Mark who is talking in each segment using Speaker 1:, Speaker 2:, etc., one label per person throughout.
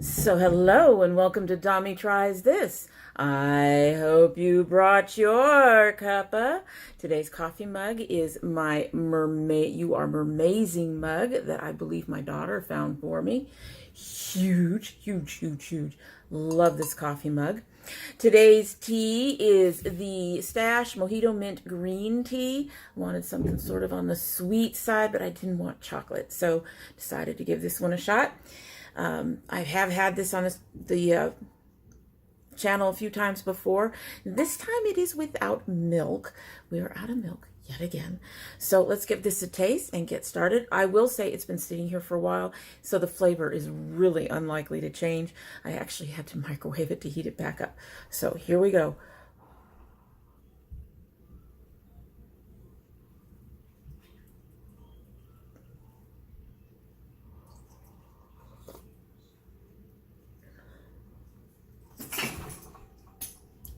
Speaker 1: So hello and welcome to Dommy Tries This. I hope you brought your cuppa. Today's coffee mug is my mermaid, you are mermazing mug that I believe my daughter found for me. Huge, huge, huge, huge. Love this coffee mug. Today's tea is the Stash Mojito Mint Green Tea. Wanted something sort of on the sweet side, but I didn't want chocolate, so decided to give this one a shot. I have had this on the channel a few times before. This time it is without milk. We are out of milk yet again. So let's give this a taste and get started. I will say it's been sitting here for a while, so the flavor is really unlikely to change. I actually had to microwave it to heat it back up. So here we go.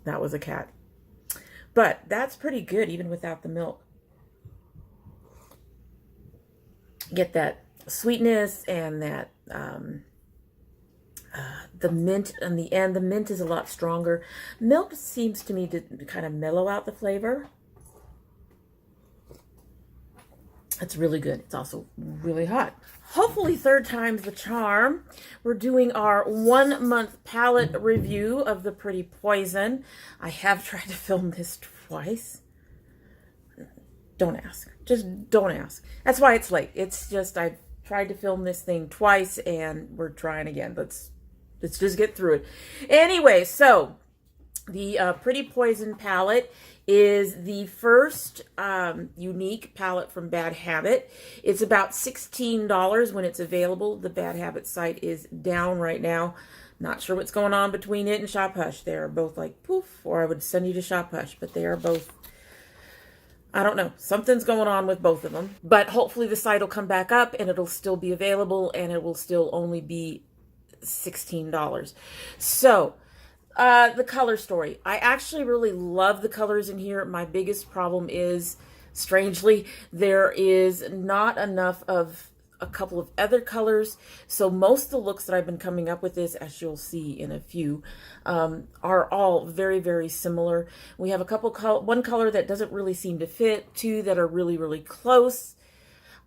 Speaker 1: That was a cat. But that's pretty good even without the milk. Get that sweetness and that the mint on the end. The mint is a lot stronger. Milk seems to me to kind of mellow out the flavor. It's really good. It's also really hot. Hopefully third time's the charm. We're doing our 1 month palette review of the Pretty Poison. I have tried to film this twice. Don't ask. Just don't ask. That's why it's late. It's just I've tried to film this thing twice and we're trying again. Let's just get through it. Anyway, so the Pretty Poison palette is the first unique palette from Bad Habit. It's about $16 when it's available. The Bad Habit site is down right now. Not sure what's going on between it and Shop Hush. They are both like poof, or I would send you to Shop Hush, but they are both, I don't know. Something's going on with both of them. But hopefully the site will come back up and it'll still be available and it will still only be $16. So, the color story. I actually really love the colors in here. My biggest problem is, strangely, there is not enough of a couple of other colors. So most of the looks that I've been coming up with is, as you'll see in a few, are all very, very similar. We have one color that doesn't really seem to fit, two that are really, really close.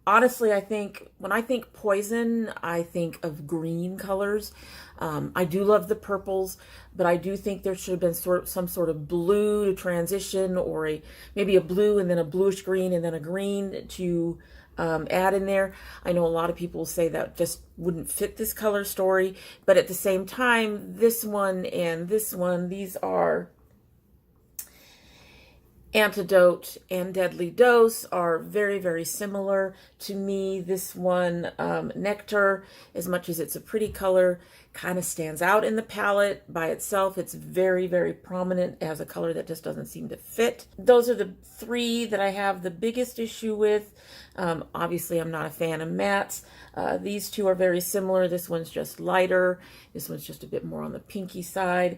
Speaker 1: Honestly, I think when I think poison, I think of green colors. I do love the purples, but I do think there should have been some sort of blue to transition, or maybe a blue and then a bluish green and then a green to add in there. I know a lot of people say that just wouldn't fit this color story, but at the same time, this one and this one, these are Antidote and Deadly Dose are very, very similar to me. This one, Nectar, as much as it's a pretty color, kind of stands out in the palette by itself. It's very, very prominent as a color that just doesn't seem to fit. Those are the three that I have the biggest issue with. Obviously, I'm not a fan of mattes. These two are very similar. This one's just lighter. This one's just a bit more on the pinky side.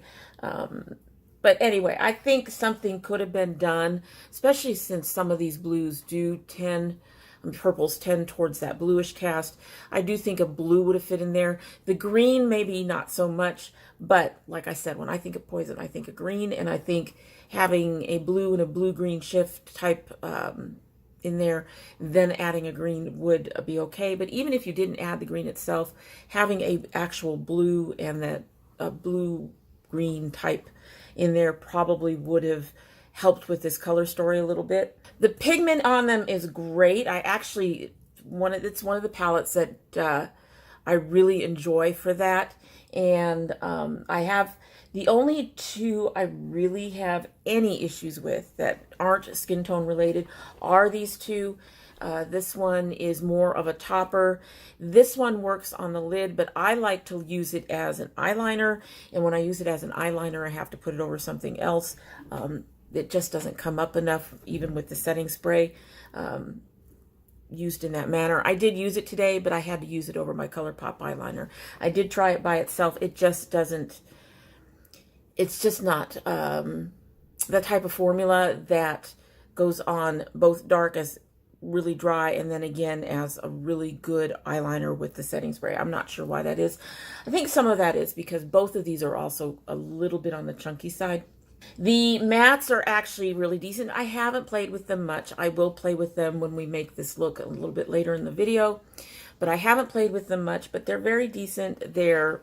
Speaker 1: But anyway, I think something could have been done, especially since some of these blues purples tend towards that bluish cast. I do think a blue would have fit in there. The green, maybe not so much, but like I said, when I think of poison, I think of green, and I think having a blue and a blue-green shift type in there, then adding a green would be okay. But even if you didn't add the green itself, having a actual blue and that blue-green type in there probably would have helped with this color story a little bit. The pigment on them is great. It's one of the palettes that I really enjoy for that. And I have the only two I really have any issues with that aren't skin tone related are these two. This one is more of a topper. This one works on the lid, but I like to use it as an eyeliner. And when I use it as an eyeliner, I have to put it over something else. It just doesn't come up enough, even with the setting spray used in that manner. I did use it today, but I had to use it over my ColourPop eyeliner. I did try it by itself. It just doesn't, it's just not the type of formula that goes on both dark as really dry, and then again as a really good eyeliner with the setting spray. I'm not sure why that is. I think some of that is because both of these are also a little bit on the chunky side. The mattes are actually really decent. I haven't played with them much. I will play with them when we make this look a little bit later in the video, but I haven't played with them much, but they're very decent. They're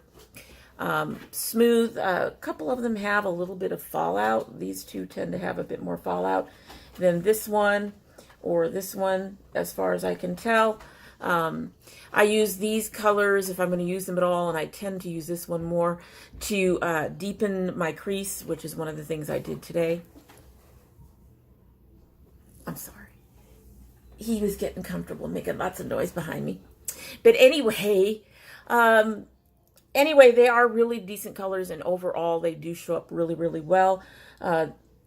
Speaker 1: smooth. A couple of them have a little bit of fallout. These two tend to have a bit more fallout than this one or this one, as far as I can tell. I use these colors if I'm going to use them at all, and I tend to use this one more to deepen my crease, which is one of the things I did today. I'm sorry. He was getting comfortable, making lots of noise behind me. But anyway, they are really decent colors, and overall they do show up really, really well.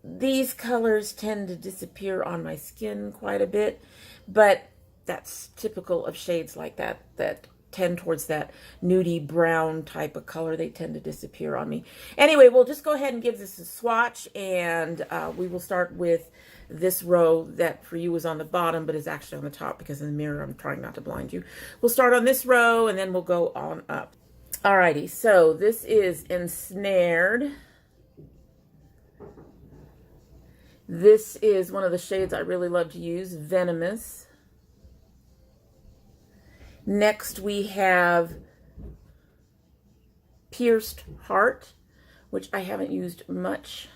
Speaker 1: These colors tend to disappear on my skin quite a bit, but that's typical of shades like that tend towards that nudie brown type of color. They tend to disappear on me. Anyway, we'll just go ahead and give this a swatch, and we will start with this row that for you is on the bottom, but is actually on the top because in the mirror I'm trying not to blind you. We'll start on this row, and then we'll go on up. Alrighty, so this is Ensnared. This is one of the shades I really love to use, Venomous. Next we have Pierced Heart, which I haven't used much.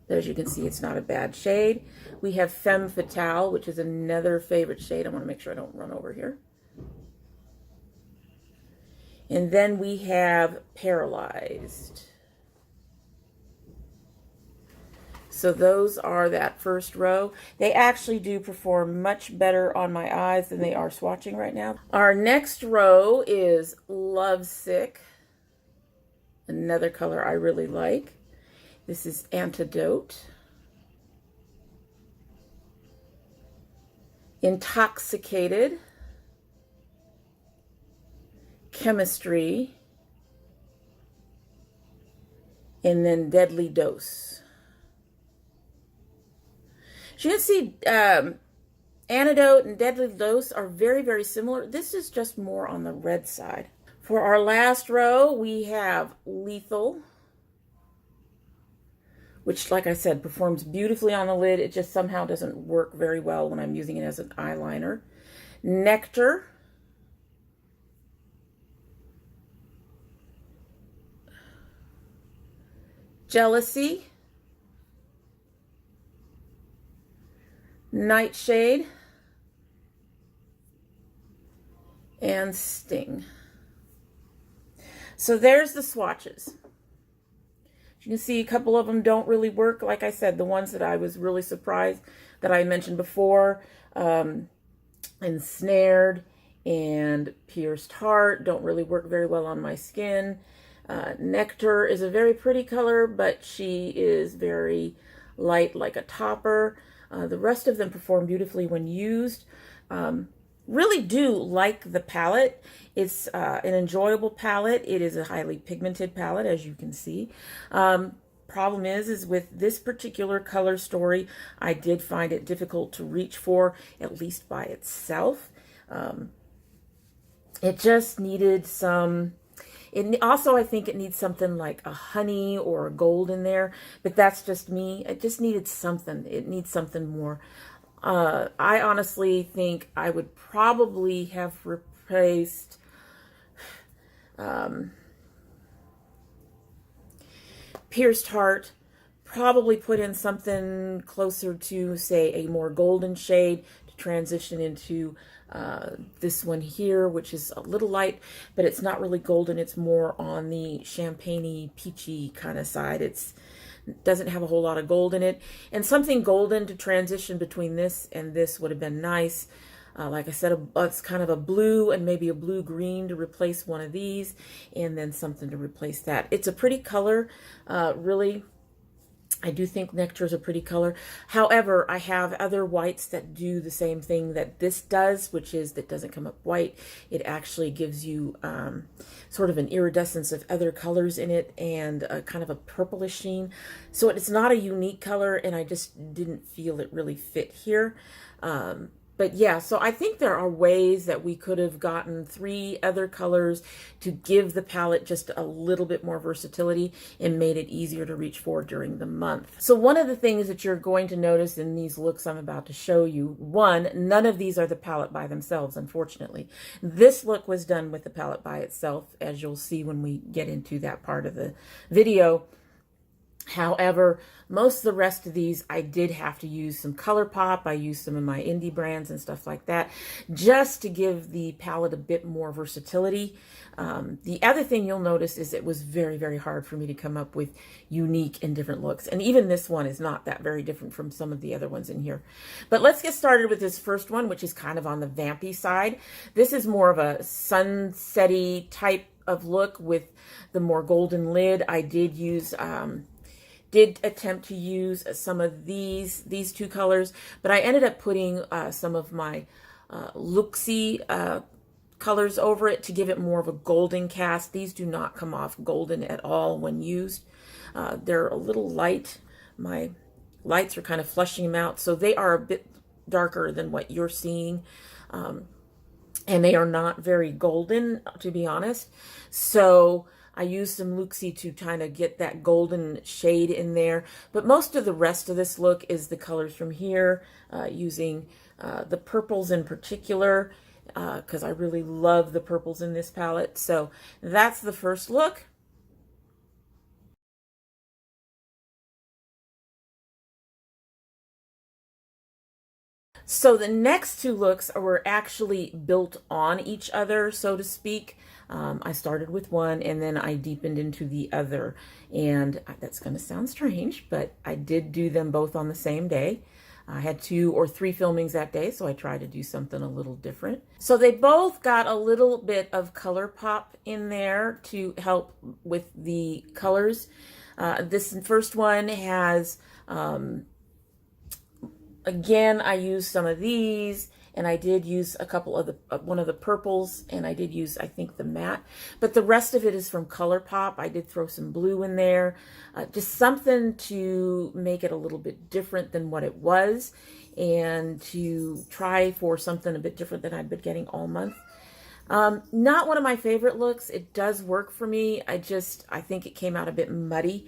Speaker 1: As you can see, it's not a bad shade. We have Femme Fatale, which is another favorite shade. I want to make sure I don't run over here. And then we have Paralyzed. So those are that first row. They actually do perform much better on my eyes than they are swatching right now. Our next row is Lovesick, another color I really like. This is Antidote. Intoxicated. Chemistry. And then Deadly Dose. So you can see Antidote and Deadly Dose are very, very similar. This is just more on the red side. For our last row, we have Lethal, which, like I said, performs beautifully on the lid. It just somehow doesn't work very well when I'm using it as an eyeliner. Nectar. Jealousy. Nightshade, and Sting. So there's the swatches. You can see a couple of them don't really work. Like I said, the ones that I was really surprised that I mentioned before, Ensnared and Pierced Heart, don't really work very well on my skin. Nectar is a very pretty color, but she is very light, like a topper. The rest of them perform beautifully when used. Really do like the palette. It's an enjoyable palette. It is a highly pigmented palette, as you can see. Problem is with this particular color story, I did find it difficult to reach for, at least by itself. It just needed some... I think it needs something like a honey or a gold in there, but that's just me. It just needed something. It needs something more. I honestly think I would probably have replaced Pierced Heart, probably put in something closer to, say, a more golden shade to transition into this one here, which is a little light, but it's not really golden. It's more on the champagne-y, peachy kind of side. It doesn't have a whole lot of gold in it. And something golden to transition between this and this would have been nice. Like I said, it's kind of a blue and maybe a blue-green to replace one of these, and then something to replace that. It's a pretty color, really. I do think Nectar is a pretty color. However, I have other whites that do the same thing that this does, which is that doesn't come up white. It actually gives you sort of an iridescence of other colors in it and a kind of a purplish sheen. So it's not a unique color, and I just didn't feel it really fit here. But yeah, so I think there are ways that we could have gotten 3 other colors to give the palette just a little bit more versatility and made it easier to reach for during the month. So one of the things that you're going to notice in these looks I'm about to show you, one, none of these are the palette by themselves, unfortunately. This look was done with the palette by itself, as you'll see when we get into that part of the video. However, most of the rest of these, I did have to use some ColourPop. I used some of my indie brands and stuff like that, just to give the palette a bit more versatility. The other thing you'll notice is it was very, very hard for me to come up with unique and different looks. And even this one is not that very different from some of the other ones in here. But let's get started with this first one, which is kind of on the vampy side. This is more of a sunsetty type of look with the more golden lid. I did attempt to use some of these 2 colors, but I ended up putting some of my Luxie colors over it to give it more of a golden cast. These do not come off golden at all when used. They're a little light. My lights are kind of flushing them out, so they are a bit darker than what you're seeing. And they are not very golden, to be honest. So I used some Luxie to kind of get that golden shade in there. But most of the rest of this look is the colors from here, using the purples in particular, because I really love the purples in this palette. So that's the first look. So the next 2 looks were actually built on each other, so to speak. I started with one and then I deepened into the other. And that's going to sound strange, but I did do them both on the same day. I had 2 or 3 filmings that day, so I tried to do something a little different. So they both got a little bit of ColourPop in there to help with the colors. This first one has... again, I used some of these, and I did use a couple of one of the purples, and I did use, I think, the matte. But the rest of it is from ColourPop. I did throw some blue in there, just something to make it a little bit different than what it was, and to try for something a bit different than I'd been getting all month. Not one of my favorite looks. It does work for me. I think it came out a bit muddy.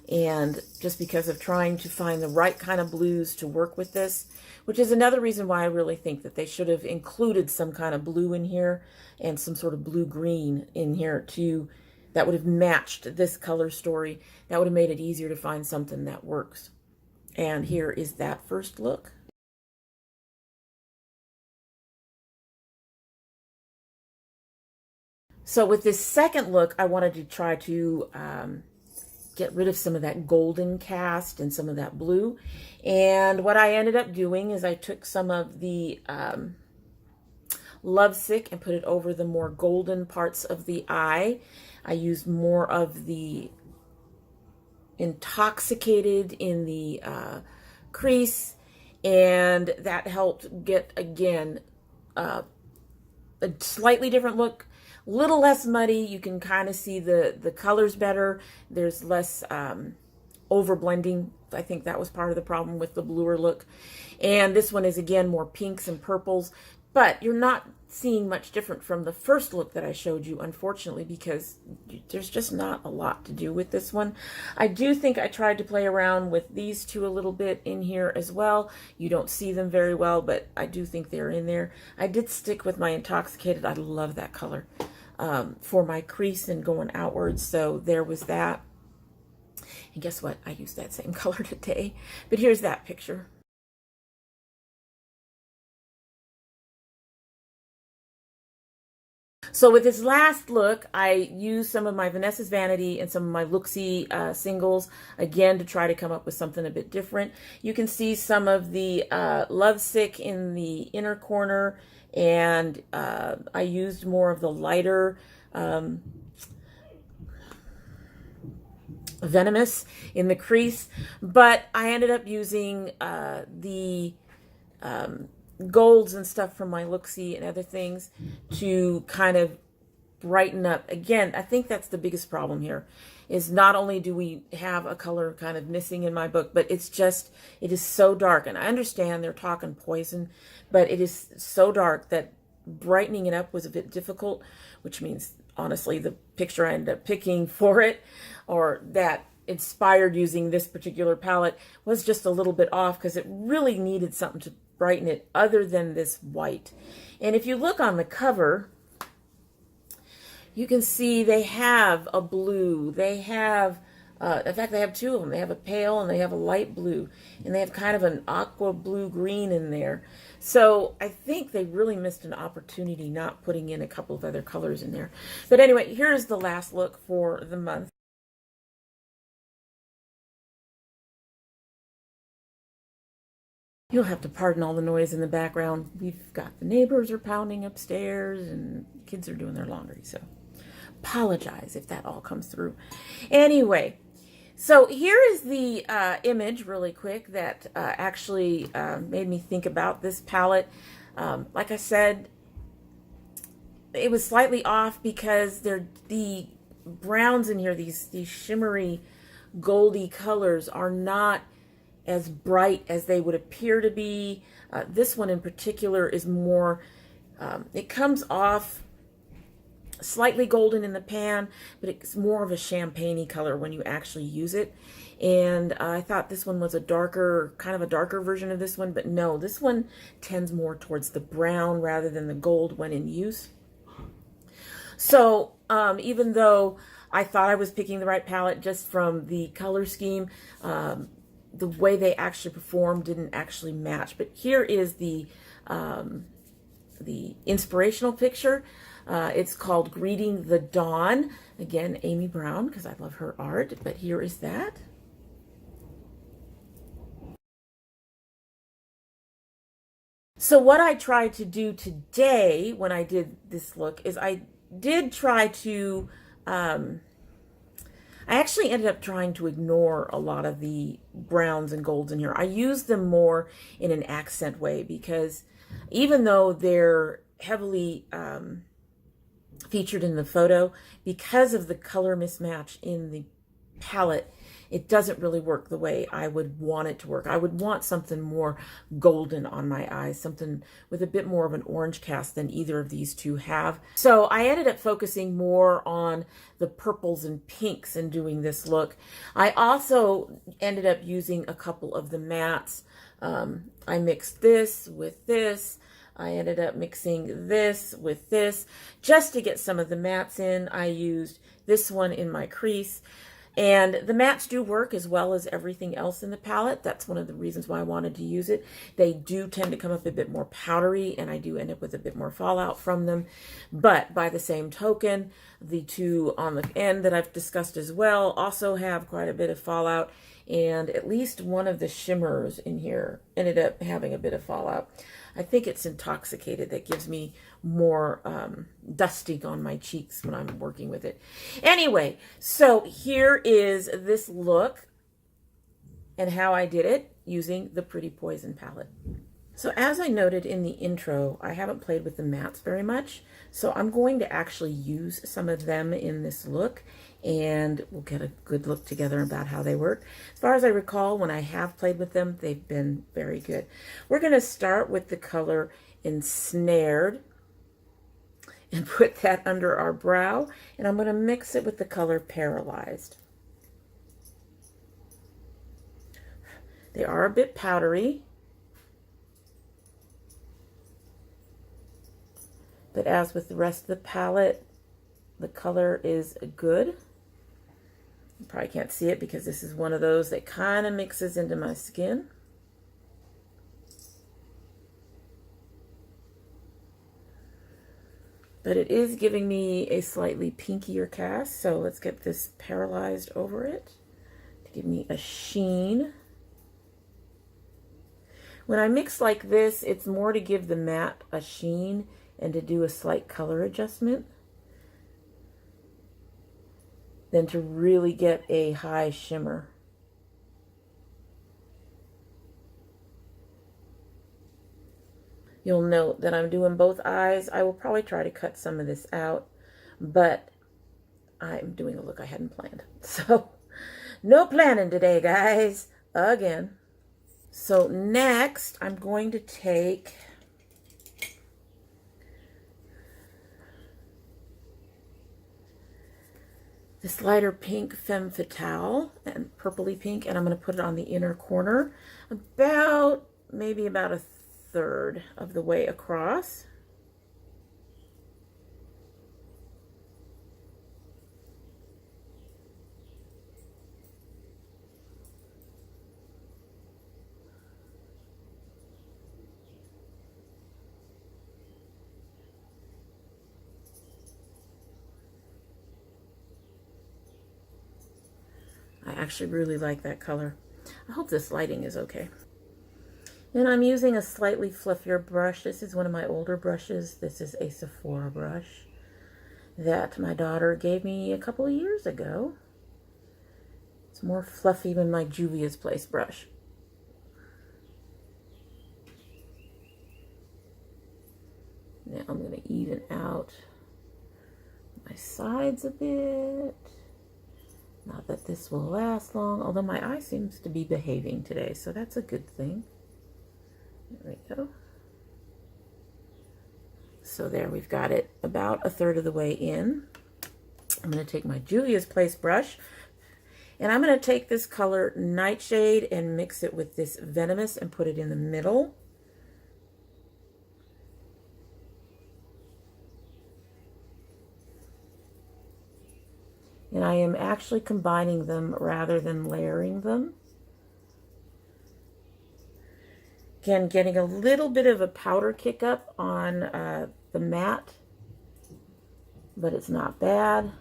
Speaker 1: And just because of trying to find the right kind of blues to work with this, which is another reason why I really think that they should have included some kind of blue in here and some sort of blue-green in here too, that would have matched this color story. That would have made it easier to find something that works. And here is that first look. So with this second look, I wanted to try to get rid of some of that golden cast and some of that blue. And what I ended up doing is I took some of the Lovesick and put it over the more golden parts of the eye. I used more of the Intoxicated in the crease, and that helped get, again, a slightly different look. Little less muddy. You can kind of see the colors better. There's less over blending. I think that was part of the problem with the bluer look. And this one is, again, more pinks and purples. But you're not seeing much different from the first look that I showed you, unfortunately, because there's just not a lot to do with this one. I do think I tried to play around with these 2 a little bit in here as well. You don't see them very well, but I do think they're in there. I did stick with my Intoxicated. I love that color for my crease and going outwards. So there was that. And guess what? I used that same color today. But here's that picture. So with this last look, I used some of my Vanessa's Vanity and some of my Luxie singles, again, to try to come up with something a bit different. You can see some of the Lovesick in the inner corner, and I used more of the lighter venomous in the crease, but I ended up using the golds and stuff from my Look-See and other things to kind of brighten up. Again, I think that's the biggest problem here, is not only do we have a color kind of missing in my book, but it's just, it is so dark. And I understand they're talking poison, but it is so dark that brightening it up was a bit difficult, which means, honestly, the picture I ended up picking for it, or that inspired using this particular palette, was just a little bit off, because it really needed something to brighten it other than this white. And if you look on the cover, you can see they have a blue. They have, in fact, they have two of them. They have a pale and they have a light blue. And they have kind of an aqua blue green in there. So I think they really missed an opportunity not putting in a couple of other colors in there. But anyway, here's the last look for the month. You'll have to pardon all the noise in the background. We've got the neighbors are pounding upstairs and kids are doing their laundry, so apologize if that all comes through. Anyway, so here is the image really quick that actually made me think about this palette. Like I said, it was slightly off because the browns in here, these shimmery goldy colors, are not as bright as they would appear to be. This one in particular is more, it comes off slightly golden in the pan, but it's more of a champagne-y color when you actually use it. And I thought this one was a darker, kind of a darker version of this one, but no, this one tends more towards the brown rather than the gold when in use. So even though I thought I was picking the right palette just from the color scheme, the way they actually performed didn't actually match. But here is the inspirational picture. It's called Greeting the Dawn. Again, Amy Brown, because I love her art. But here is that. So what I tried to do today when I did this look is I did try to, I actually ended up trying to ignore a lot of the browns and golds in here. I used them more in an accent way because even though they're heavily featured in the photo, because of the color mismatch in the palette, it doesn't really work the way I would want it to work. I would want something more golden on my eyes, something with a bit more of an orange cast than either of these two have. So I ended up focusing more on the purples and pinks in doing this look. I also ended up using a couple of the mattes. I mixed this with this. I ended up mixing this with this just to get some of the mattes in. I used this one in my crease. And the mattes do work as well as everything else in the palette. That's one of the reasons why I wanted to use it. They do tend to come up a bit more powdery, and I do end up with a bit more fallout from them. But by the same token, the two on the end that I've discussed as well also have quite a bit of fallout. And at least one of the shimmers in here ended up having a bit of fallout. I think it's Intoxicated that gives me more dusting on my cheeks when I'm working with it. Anyway, so here is this look and how I did it using the Pretty Poison palette. So as I noted in the intro, I haven't played with the mattes very much. So I'm going to actually use some of them in this look, and we'll get a good look together about how they work. As far as I recall, when I have played with them, they've been very good. We're going to start with the color Ensnared and put that under our brow, and I'm going to mix it with the color Paralyzed. They are a bit powdery, but as with the rest of the palette, the color is good. You probably can't see it because this is one of those that kind of mixes into my skin. But it is giving me a slightly pinkier cast, so let's get this Paralyzed over it to give me a sheen. When I mix like this, it's more to give the matte a sheen and to do a slight color adjustment. than to really get a high shimmer. You'll note that I'm doing both eyes. I will probably try to cut some of this out, but I'm doing a look I hadn't planned. So no planning today, guys, again. So next I'm going to take this lighter pink Femme Fatale and purpley pink, and I'm going to put it on the inner corner about, maybe about a third of the way across. I actually really like that color. I hope this lighting is okay. And I'm using a slightly fluffier brush. This is one of my older brushes. This is a Sephora brush that my daughter gave me a couple of years ago. It's more fluffy than my Juvia's Place brush. Now I'm going to even out my sides a bit. Not that this will last long, although my eye seems to be behaving today, so that's a good thing. There we go. So there, we've got it about a third of the way in. I'm going to take my Juvia's Place brush, and I'm going to take this color Nightshade and mix it with this Venomous and put it in the middle. And I am actually combining them rather than layering them. Again, getting a little bit of a powder kick up on the matte, but it's not bad.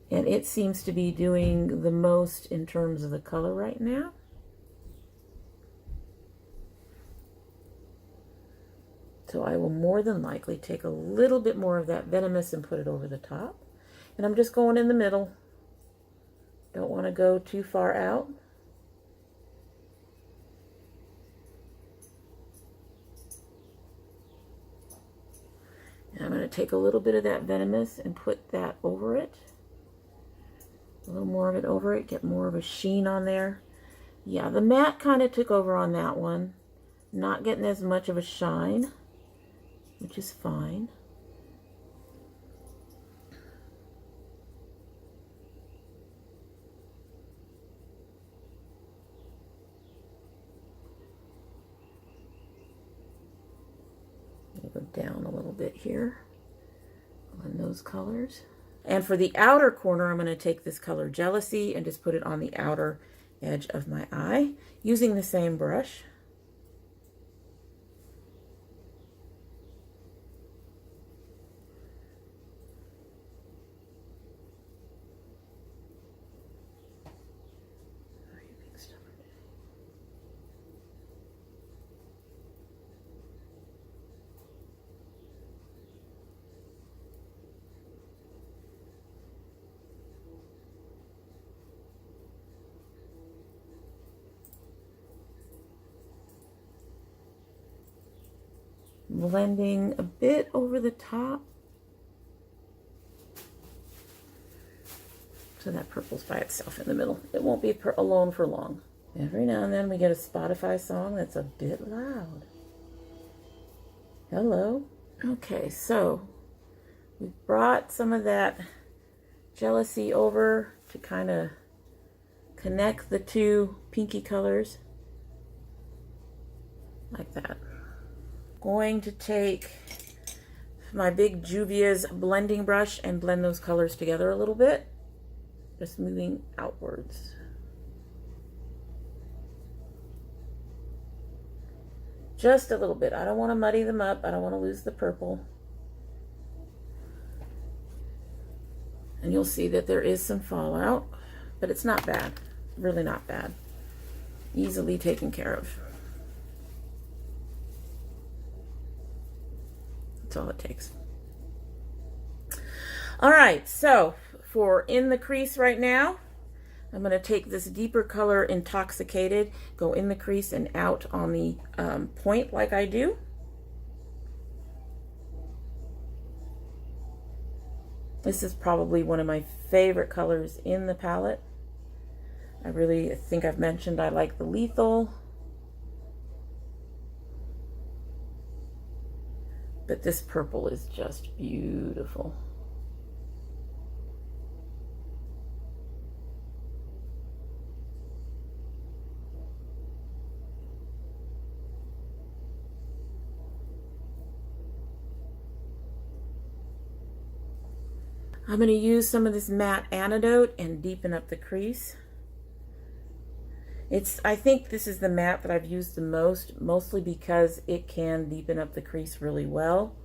Speaker 1: And it seems to be doing the most in terms of the color right now. So I will more than likely take a little bit more of that Venomous and put it over the top. And I'm just going in the middle. Don't want to go too far out. And I'm going to take a little bit of that Venomous and put that over it. A little more of it over it, get more of a sheen on there. Yeah, the matte kind of took over on that one. Not getting as much of a shine, which is fine. Go down a little bit here on those colors. And for the outer corner, I'm going to take this color Jealousy and just put it on the outer edge of my eye using the same brush. Blending a bit over the top so that purple's by itself in the middle. It won't be alone for long. Every now and then we get a Spotify song that's a bit loud. Hello. Okay, so we brought some of that Jealousy over to kind of connect the two pinky colors like that. Going to take my big Juvia's blending brush and blend those colors together a little bit, just moving outwards. Just a little bit. I don't want to muddy them up. I don't want to lose the purple. And you'll see that there is some fallout, but it's not bad. Really not bad. Easily taken care of. That's all it takes. All right, so for in the crease right now, I'm going to take this deeper color Intoxicated, go in the crease and out on the point like I do. This is probably one of my favorite colors in the palette. I really think I've mentioned I like the Lethal. But this purple is just beautiful. I'm going to use some of this matte antidote and deepen up the crease. I think this is the matte that I've used the most, mostly because it can deepen up the crease really well.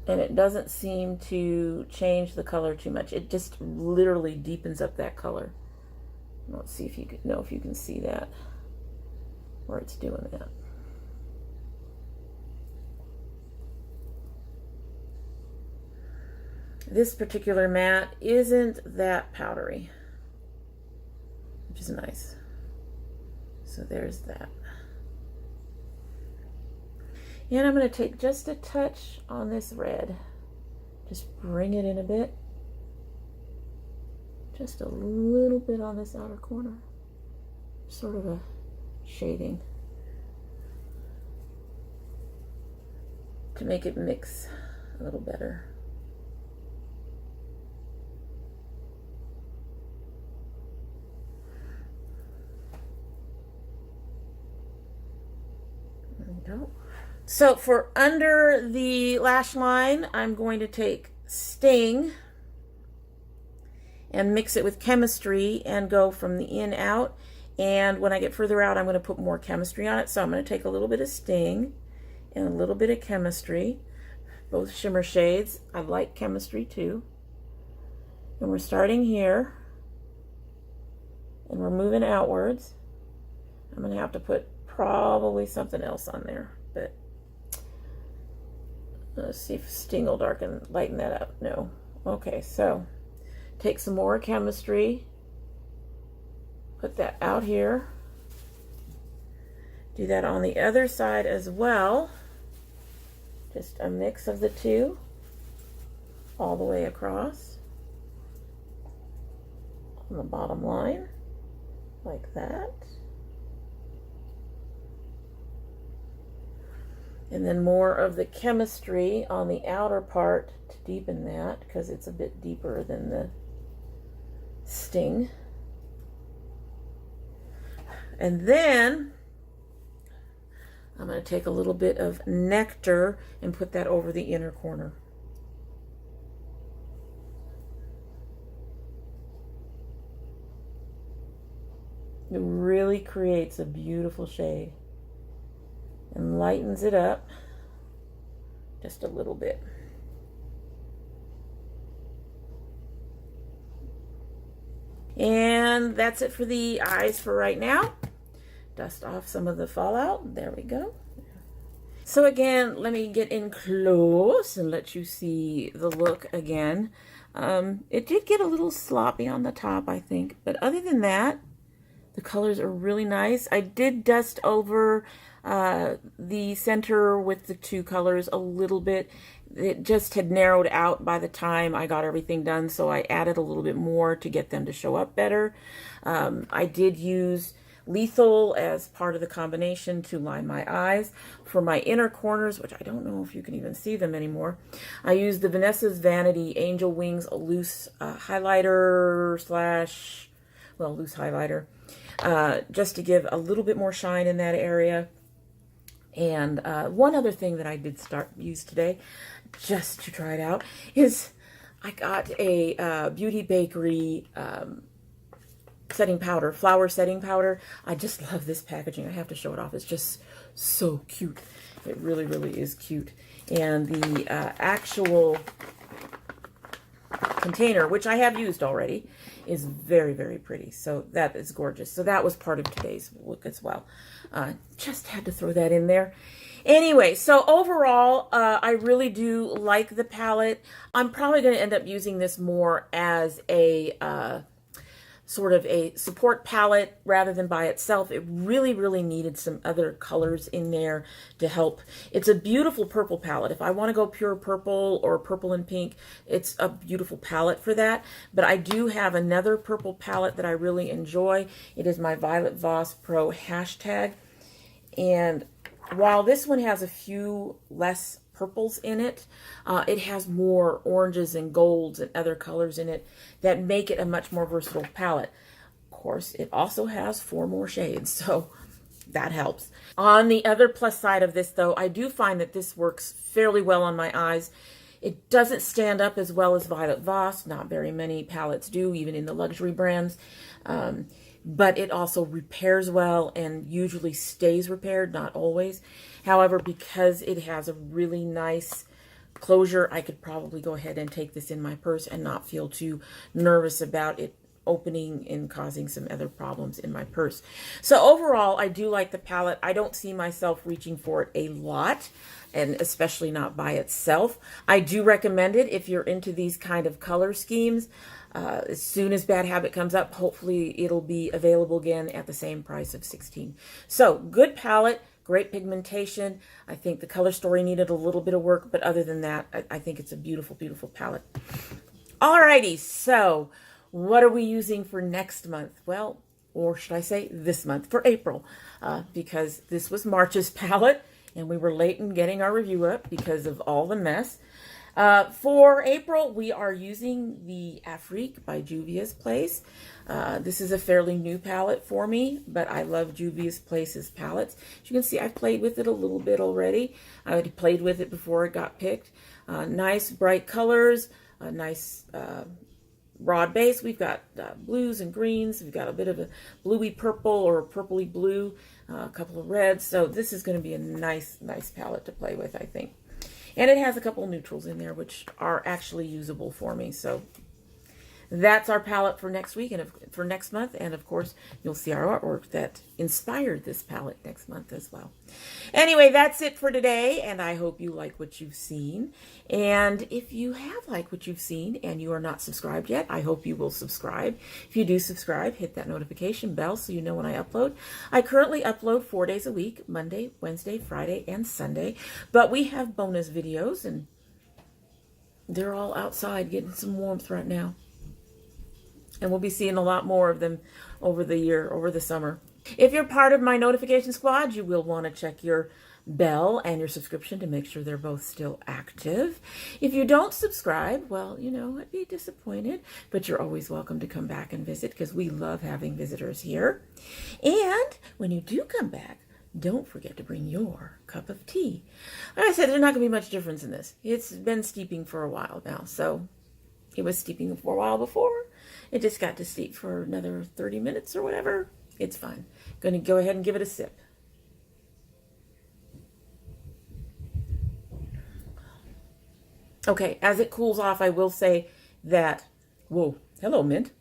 Speaker 1: And it doesn't seem to change the color too much. It just literally deepens up that color. Let's see if you can see that, where it's doing that. This particular matte isn't that powdery, which is nice. So there's that. And I'm going to take just a touch on this red. Just bring it in a bit. Just a little bit on this outer corner. Sort of a shading. To make it mix a little better. Go. So for under the lash line, I'm going to take Sting and mix it with Chemistry and go from the in out. And when I get further out, I'm going to put more Chemistry on it. So I'm going to take a little bit of Sting and a little bit of Chemistry, both shimmer shades. I like Chemistry too. And we're starting here and we're moving outwards. I'm going to have to put probably something else on there, but let's see if Sting will lighten that up. No. Okay, so take some more Chemistry, put that out here, do that on the other side as well, just a mix of the two all the way across on the bottom line like that. And then more of the Chemistry on the outer part to deepen that, because it's a bit deeper than the Sting. And then I'm going to take a little bit of Nectar and put that over the inner corner. It really creates a beautiful shade and lightens it up just a little bit. And that's it for the eyes for right now. Dust off some of the fallout. There we go. So again, let me get in close and let you see the look again. It did get a little sloppy on the top, I think, but other than that, the colors are really nice. I did dust over the center with the two colors a little bit. It just had narrowed out by the time I got everything done, so I added a little bit more to get them to show up better. I did use Lethal as part of the combination to line my eyes. For my inner corners, which I don't know if you can even see them anymore, I used the Vanessa's Vanity Angel Wings loose highlighter slash, well, loose highlighter, just to give a little bit more shine in that area. And one other thing that I did use today, just to try it out, is I got a Beauty Bakery setting powder, flower setting powder. I just love this packaging. I have to show it off. It's just so cute. It really, really is cute. And the actual container, which I have used already, is very, very pretty. So that is gorgeous. So that was part of today's look as well. Just had to throw that in there. Anyway, so overall, I really do like the palette. I'm probably going to end up using this more as a sort of a support palette rather than by itself. It really, really needed some other colors in there to help. It's a beautiful purple palette. If I want to go pure purple or purple and pink, it's a beautiful palette for that. But I do have another purple palette that I really enjoy. It is my Violet Voss Pro hashtag. And while this one has a few less purples in it, it has more oranges and golds and other colors in it that make it a much more versatile palette. Of course, it also has 4 more shades, so that helps. On the other plus side of this, though, I do find that this works fairly well on my eyes. It doesn't stand up as well as Violet Voss. Not very many palettes do, even in the luxury brands. But it also repairs well and usually stays repaired, not always. However, because it has a really nice closure, I could probably go ahead and take this in my purse and not feel too nervous about it opening and causing some other problems in my purse. So overall, I do like the palette. I don't see myself reaching for it a lot, and especially not by itself. I do recommend it if you're into these kind of color schemes. As soon as Bad Habit comes up, hopefully it'll be available again at the same price of $16. So good palette, great pigmentation. I think the color story needed a little bit of work, but other than that, I think it's a beautiful, beautiful palette. Alrighty, so what are we using for next month? Well, or should I say this month, for April, because this was March's palette, and we were late in getting our review up because of all the mess. For April, we are using the Afrique by Juvia's Place. This is a fairly new palette for me, but I love Juvia's Place's palettes. As you can see, I've played with it a little bit already. I already played with it before it got picked. Nice bright colors, a nice broad base. We've got blues and greens. We've got a bit of a bluey purple or a purpley blue, a couple of reds. So this is going to be a nice, nice palette to play with, I think. And it has a couple of neutrals in there, which are actually usable for me. So that's our palette for next week and for next month. And of course, you'll see our artwork that inspired this palette next month as well. Anyway, that's it for today. And I hope you like what you've seen. And if you have liked what you've seen and you are not subscribed yet, I hope you will subscribe. If you do subscribe, hit that notification bell so you know when I upload. I currently upload 4 days a week, Monday, Wednesday, Friday, and Sunday. But we have bonus videos and they're all outside getting some warmth right now. And we'll be seeing a lot more of them over the year, over the summer. If you're part of my notification squad, you will want to check your bell and your subscription to make sure they're both still active. If you don't subscribe, well, you know, I'd be disappointed, but you're always welcome to come back and visit because we love having visitors here. And when you do come back, don't forget to bring your cup of tea. Like I said, there's not going to be much difference in this. It's been steeping for a while now, so it was steeping for a while before. It just got to steep for another 30 minutes or whatever. It's fine. Going to go ahead and give it a sip. Okay, as it cools off, I will say that, whoa, hello, mint.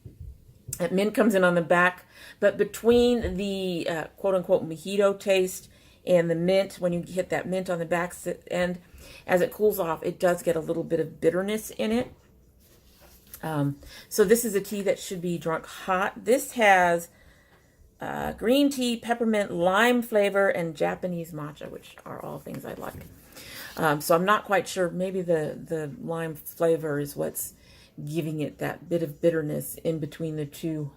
Speaker 1: That mint comes in on the back, but between the quote-unquote mojito taste and the mint, when you hit that mint on the back end, as it cools off, it does get a little bit of bitterness in it. So this is a tea that should be drunk hot. This has green tea, peppermint, lime flavor, and Japanese matcha, which are all things I like. So I'm not quite sure. Maybe the lime flavor is what's giving it that bit of bitterness in between the two.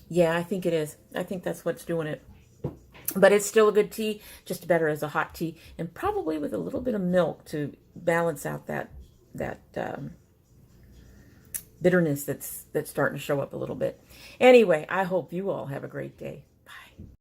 Speaker 1: Yeah, I think it is. I think that's what's doing it. But it's still a good tea, just better as a hot tea, and probably with a little bit of milk to balance out that bitterness that's starting to show up a little bit. Anyway, I hope you all have a great day.